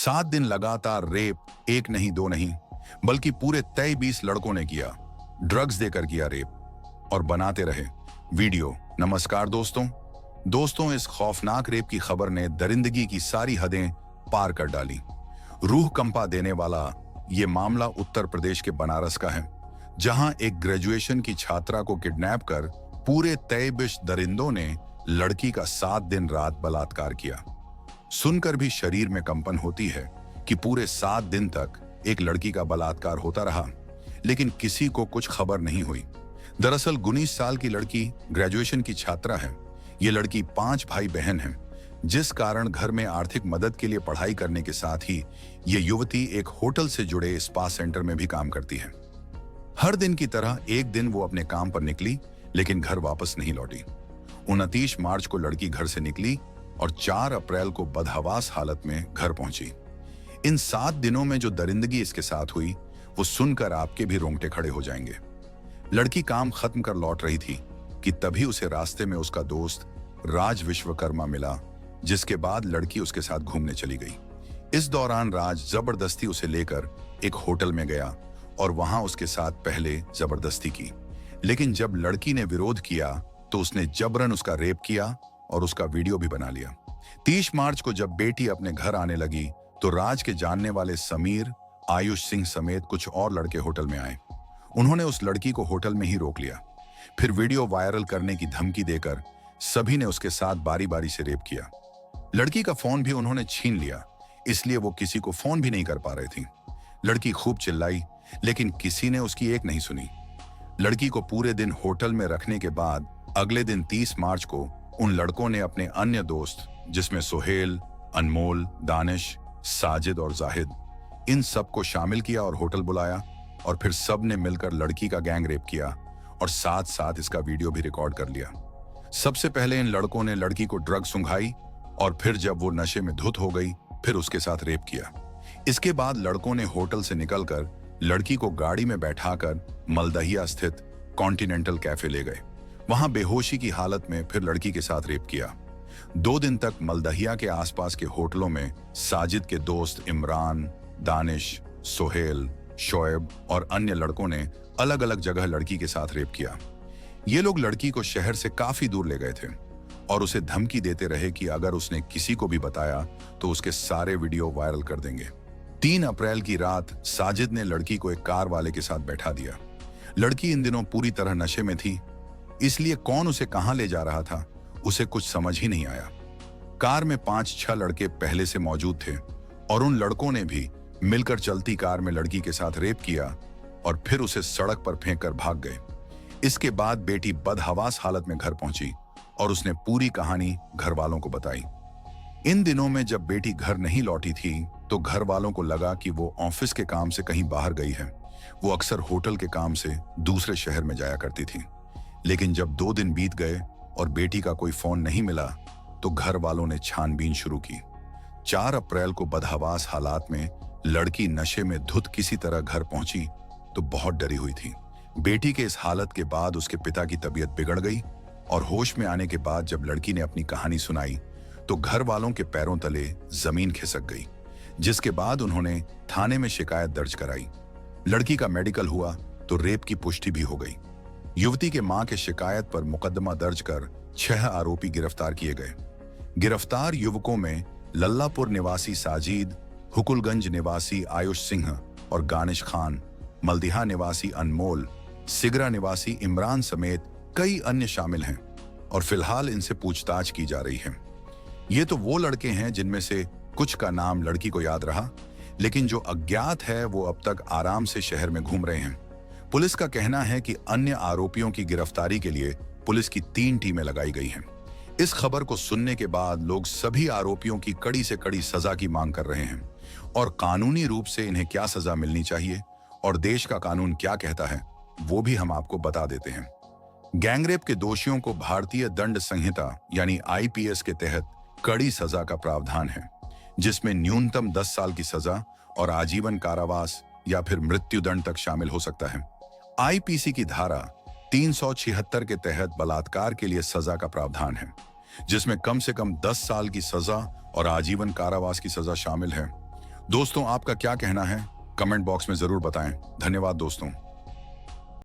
7 दिन लगातार रेप, एक नहीं दो नहीं बल्कि पूरे 23 लड़कों ने किया। ड्रग्स देकर किया रेप और बनाते रहे वीडियो। नमस्कार दोस्तों, इस खौफनाक रेप की खबर ने दरिंदगी की सारी हदें पार कर डाली। रूह कंपा देने वाला ये मामला उत्तर प्रदेश के बनारस का है, जहां एक ग्रेजुएशन की छात्रा को किडनैप कर पूरे 23 दरिंदों ने लड़की का 7 दिन रात बलात्कार किया। सुनकर भी शरीर में कंपन होती है कि पूरे 7 दिन तक एक लड़की का बलात्कार होता रहा, लेकिन किसी को कुछ खबर नहीं हुई। दरअसल 19 साल की लड़की ग्रेजुएशन की छात्रा है। ये लड़की 5 भाई बहन है, जिस कारण घर में आर्थिक मदद के लिए पढ़ाई करने के साथ ही ये युवती एक होटल से जुड़े स्पा सेंटर में भी काम करती है। हर दिन की तरह एक दिन वो अपने काम पर निकली, लेकिन घर वापस नहीं लौटी। 29 मार्च को लड़की घर से निकली और 4 अप्रैल को बदहवास हालत में घर पहुंची। इन 7 दिनों में जो दरिंदगी इसके साथ हुई, वो सुनकर आपके भी रोंगटे खड़े हो जाएंगे। लड़की काम खत्म कर लौट रही थी कि तभी उसे रास्ते में उसका दोस्त राज विश्वकर्मा मिला, जिसके बाद लड़की उसके साथ घूमने चली गई। इस दौरान राज जबरदस्ती उसे लेकर एक होटल में गया और वहां उसके साथ पहले जबरदस्ती की, लेकिन जब लड़की ने विरोध किया तो उसने जबरन उसका रेप किया और उसका वीडियो भी बना लिया। 30 मार्च को जब बेटी अपने घर आने लगी तो राज के जानने वाले समीर, आयुष सिंह समेत कुछ और लड़के होटल में आए। उन्होंने उस लड़की को होटल में ही रोक लिया। फिर वीडियो वायरल करने की धमकी देकर सभी ने उसके साथ बारी बारी से रेप किया। लड़की का फोन भी उन्होंने छीन लिया, इसलिए वो किसी को फोन भी नहीं कर पा रही थी। लड़की खूब चिल्लाई, लेकिन किसी ने उसकी एक नहीं सुनी। लड़की को पूरे दिन होटल में रखने के बाद अगले दिन 30 मार्च को उन लड़कों ने अपने अन्य दोस्त, जिसमें सोहेल, अनमोल, दानिश, साजिद और जाहिद, इन सबको शामिल किया और होटल बुलाया और फिर सब ने मिलकर लड़की का गैंग रेप किया और साथ साथ इसका वीडियो भी रिकॉर्ड कर लिया। सबसे पहले इन लड़कों ने लड़की को ड्रग सुंघाई और फिर जब वो नशे में धुत हो गई, फिर उसके साथ रेप किया। इसके बाद लड़कों ने होटल से निकलकर लड़की को गाड़ी में बैठाकर मलदहिया स्थित कॉन्टिनेंटल कैफे ले गए। वहां बेहोशी की हालत में फिर लड़की के साथ रेप किया। 2 दिन तक मलदहिया के आसपास के होटलों में साजिद के दोस्त इमरान, दानिश, सोहेल, शोएब और अन्य लड़कों ने अलग अलग जगह लड़की के साथ रेप किया। ये लोग लड़की को शहर से काफी दूर ले गए थे और उसे धमकी देते रहे कि अगर उसने किसी को भी बताया तो उसके सारे वीडियो वायरल कर देंगे। 3 अप्रैल की रात साजिद ने लड़की को एक कार वाले के साथ बैठा दिया। लड़की इन दिनों पूरी तरह नशे में थी, इसलिए कौन उसे कहां ले जा रहा था उसे कुछ समझ ही नहीं आया। कार में 5-6 लड़के पहले से मौजूद थे और उन लड़कों ने भी मिलकर चलती कार में लड़की के साथ रेप किया और फिर उसे सड़क पर फेंक कर भाग गए। इसके बाद बेटी बदहवास हालत में घर पहुंची और उसने पूरी कहानी घर वालों को बताई। इन दिनों में जब बेटी घर नहीं लौटी थी तो घर वालों को लगा कि वो ऑफिस के काम से कहीं बाहर गई है। वो अक्सर होटल के काम से दूसरे शहर में जाया करती थी, लेकिन जब 2 दिन बीत गए और बेटी का कोई फोन नहीं मिला तो घर वालों ने छानबीन शुरू की। 4 अप्रैल को बदहवास हालात में लड़की नशे में धुत किसी तरह घर पहुंची तो बहुत डरी हुई थी। बेटी के इस हालत के बाद उसके पिता की तबीयत बिगड़ गई और होश में आने के बाद जब लड़की ने अपनी कहानी सुनाई तो घर वालों के पैरों तले जमीन खिसक गई, जिसके बाद उन्होंने थाने में शिकायत दर्ज कराई। लड़की का मेडिकल हुआ तो रेप की पुष्टि भी हो गई। युवती के मां के शिकायत पर मुकदमा दर्ज कर 6 आरोपी गिरफ्तार किए गए। गिरफ्तार युवकों में लल्लापुर निवासी साजिद, हुकुलगंज निवासी आयुष सिंह और गानिश खान, मल्दिहा निवासी अनमोल, सिगरा निवासी इमरान समेत कई अन्य शामिल हैं और फिलहाल इनसे पूछताछ की जा रही है। ये तो वो लड़के हैं जिनमें से कुछ का नाम लड़की को याद रहा, लेकिन जो अज्ञात है वो अब तक आराम से शहर में घूम रहे हैं। पुलिस का कहना है कि अन्य आरोपियों की गिरफ्तारी के लिए पुलिस की 3 टीमें लगाई गई हैं। इस खबर को सुनने के बाद लोग सभी आरोपियों की कड़ी से कड़ी सजा की मांग कर रहे हैं और कानूनी रूप से इन्हें क्या सजा मिलनी चाहिए और देश का कानून क्या कहता है वो भी हम आपको बता देते हैं। गैंगरेप के दोषियों को भारतीय दंड संहिता यानी आईपीएस के तहत कड़ी सजा का प्रावधान है, जिसमें न्यूनतम 10 साल की सजा और आजीवन कारावास या फिर मृत्युदंड तक शामिल हो सकता है। आईपीसी की धारा 376 के तहत बलात्कार के लिए सजा का प्रावधान है, जिसमें कम से कम 10 साल की सजा और आजीवन कारावास की सजा शामिल है। दोस्तों, आपका क्या कहना है कमेंट बॉक्स में जरूर बताएं। धन्यवाद दोस्तों।